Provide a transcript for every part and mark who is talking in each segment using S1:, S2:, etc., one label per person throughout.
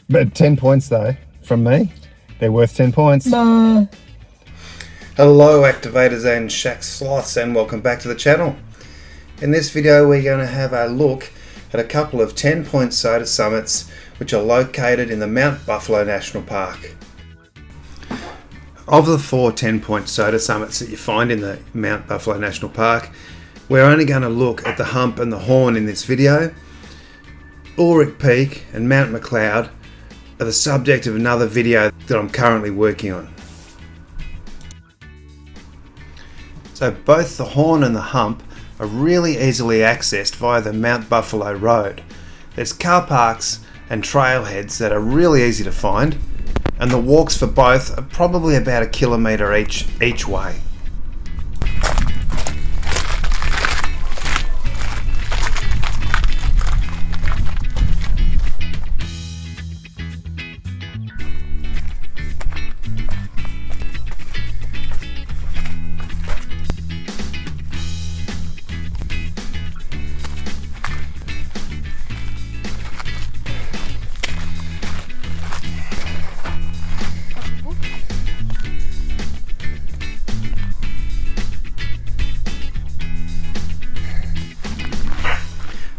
S1: But 10 points though, from me. They're worth 10 points.
S2: Hello
S3: activators and shack sloths, and welcome back to the channel. In this video we're going to have a look at a couple of 10-point SOTA summits which are located in the Mount Buffalo National Park. Of the 4 10-point SOTA summits that you find in the Mount Buffalo National Park, we're only going to look at the Hump and the Horn in this video. Ulrich Peak and Mount McLeod are the subject of another video that I'm currently working on. So both the Horn and the Hump are really easily accessed via the Mount Buffalo Road. There's car parks and trailheads that are really easy to find, and the walks for both are probably about 1 kilometre each way.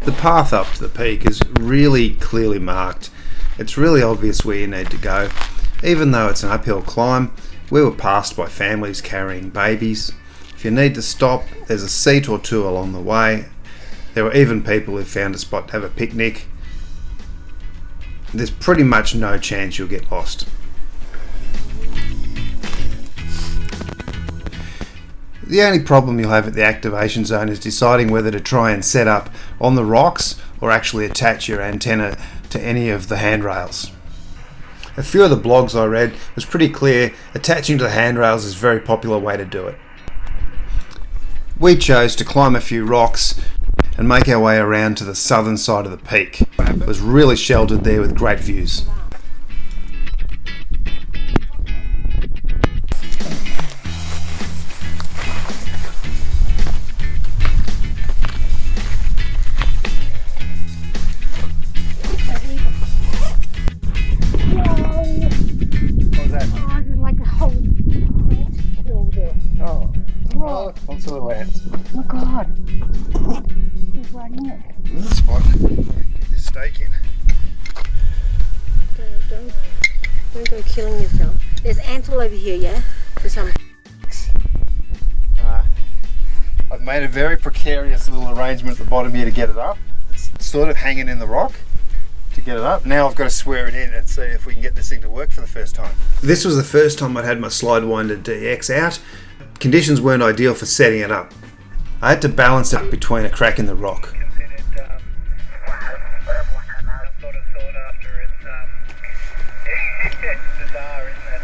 S3: The path up to the peak is really clearly marked. It's really obvious where you need to go. Even though it's an uphill climb, we were passed by families carrying babies. If you need to stop, there's a seat or two along the way. There were even people who found a spot to have a picnic. There's pretty much no chance you'll get lost. The only problem you'll have at the activation zone is deciding whether to try and set up on the rocks or actually attach your antenna to any of the handrails. A few of the blogs I read was pretty clear attaching to the handrails is a very popular way to do it. We chose to climb a few rocks and make our way around to the southern side of the peak. It was really sheltered there with great views. Onto the land.
S2: Oh my god. He's right in it.
S3: That's fine. Get this stake in.
S2: Don't go killing yourself. There's ants all over here, yeah? For some.
S3: I've made a very precarious little arrangement at the bottom here to get it up. It's sort of hanging in the rock to get it up. Now I've got to swear it in and see if we can get this thing to work for the first time. This was the first time I'd had my Sidewinder DX out. Conditions weren't ideal for setting it up. I had to balance it between a crack in the rock.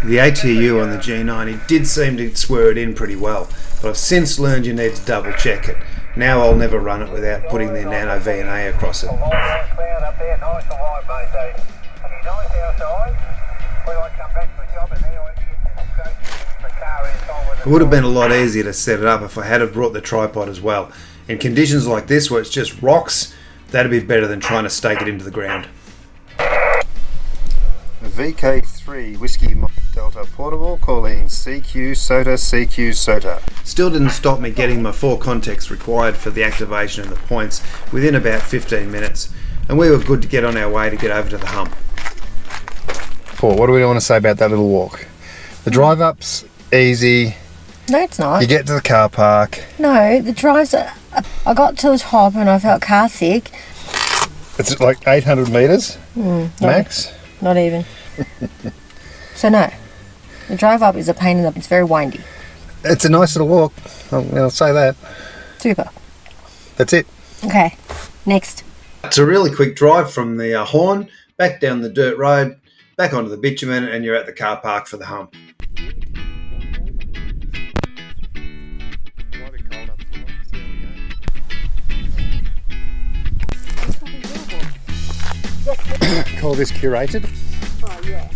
S3: The ATU on the G90 did seem to swear it in pretty well, but I've since learned you need to double check it. Now I'll never run it without putting the Nano VNA across it. It would have been a lot easier to set it up if I had brought the tripod as well. In conditions like this where it's just rocks, that'd be better than trying to stake it into the ground. VK3 Whiskey Mike Delta Portable calling CQ SOTA CQ SOTA. Still didn't stop me getting my 4 contacts required for the activation and the points within about 15 minutes, and we were good to get on our way to get over to the Hump. Paul, what do we want to say about that little walk? The drive up's easy.
S2: No, it's not.
S3: You get to the car park.
S2: No, the drives are... I got to the top and I felt car sick.
S3: It's like 800 metres max?
S2: Not even. So no. The drive up is a pain in the... It's very windy.
S3: It's a nice little walk. I'll say that.
S2: Super.
S3: That's it.
S2: Okay, next.
S3: It's a really quick drive from the Horn, back down the dirt road, back onto the bitumen, and you're at the car park for the Hump. Call this curated.
S2: Oh yeah.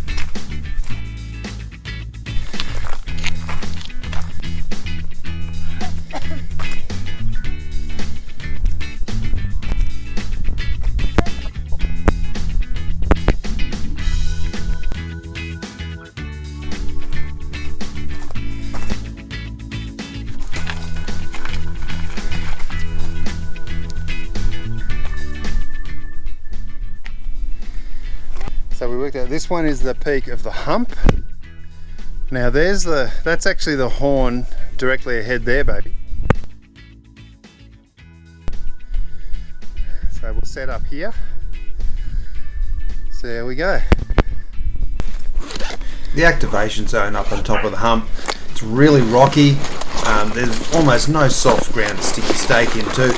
S3: So we worked out this one is the peak of the hump. Now that's actually the horn directly ahead there, baby. So we'll set up here. So there we go. The activation zone up on top of the hump. It's really rocky. There's almost no soft ground to stick your stake into,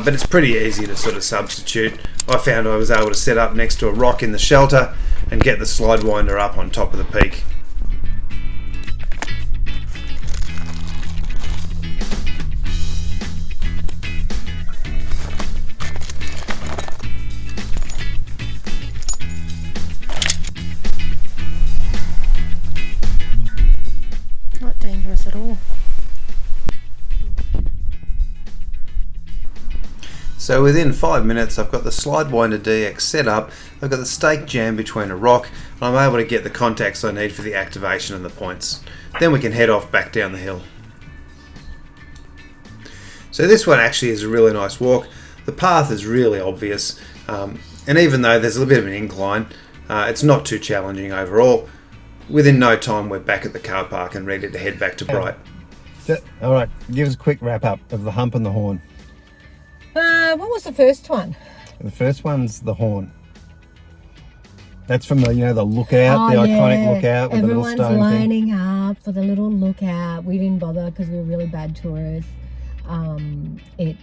S3: but it's pretty easy to sort of substitute. I found I was able to set up next to a rock in the shelter and get the slide winder up on top of the peak.
S2: Not dangerous at all.
S3: So within 5 minutes I've got the slide winder DX set up, I've got the stake jammed between a rock, and I'm able to get the contacts I need for the activation and the points. Then we can head off back down the hill. So this one actually is a really nice walk. The path is really obvious, and even though there's a little bit of an incline, it's not too challenging overall. Within no time we're back at the car park and ready to head back to Bright.
S1: Alright, give us a quick wrap up of the hump and the horn.
S2: What was the first one?
S1: The first one's the horn. That's from the, the lookout, the iconic lookout with
S2: Everyone's
S1: the little stone
S2: lining
S1: thing.
S2: up for the little lookout. We didn't bother because we were really bad tourists. It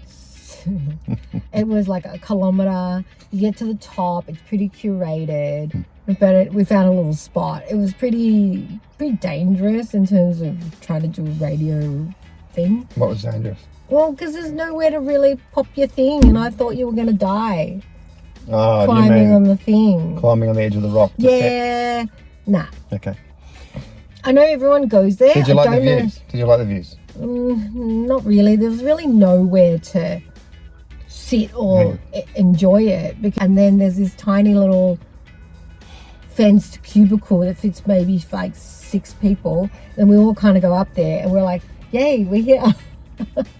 S2: was like a kilometre. You get to the top. It's pretty curated. But we found a little spot. It was pretty dangerous in terms of trying to do a radio thing.
S1: What was dangerous?
S2: Well, because there's nowhere to really pop your thing, and I thought you were going to die
S1: Oh,
S2: climbing on the thing.
S1: Climbing on the edge of the rock.
S2: Yeah, nah.
S1: Okay.
S2: I know everyone goes there.
S1: Did you
S2: I
S1: like the
S2: don't
S1: views? Did you like the views?
S2: Not really. There's really nowhere to sit or enjoy it. And then there's this tiny little fenced cubicle that fits maybe like 6 people. And we all kind of go up there and we're like, yay, we're here.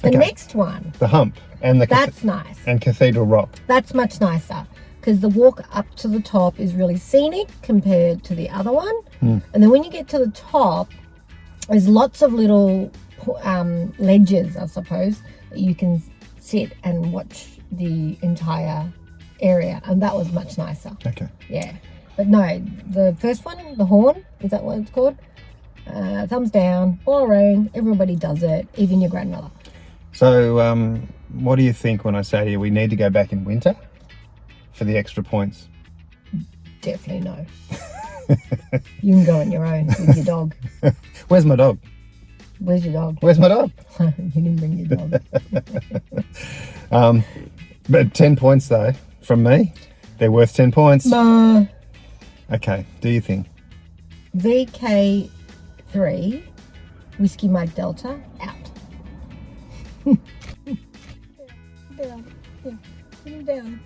S2: The next one.
S1: The hump and
S2: That's nice.
S1: and Cathedral Rock.
S2: That's much nicer because the walk up to the top is really scenic compared to the other one. And then when you get to the top, there's lots of little ledges, I suppose, that you can sit and watch the entire area, and that was much nicer.
S1: Okay.
S2: Yeah, but no, the first one, the horn, is that what it's called? Thumbs down, boring. Everybody does it, even your grandmother.
S1: So, what do you think when I say to you we need to go back in winter for the extra points?
S2: Definitely no. You can go on your own with your dog.
S1: Where's my dog?
S2: Where's your dog?
S1: Where's my dog?
S2: You didn't bring your dog.
S1: But 10 points though, from me. They're worth 10 points.
S2: No.
S1: Okay, do you think?
S2: VK3 Whiskey Mike Delta out. Down. Yeah, put him down.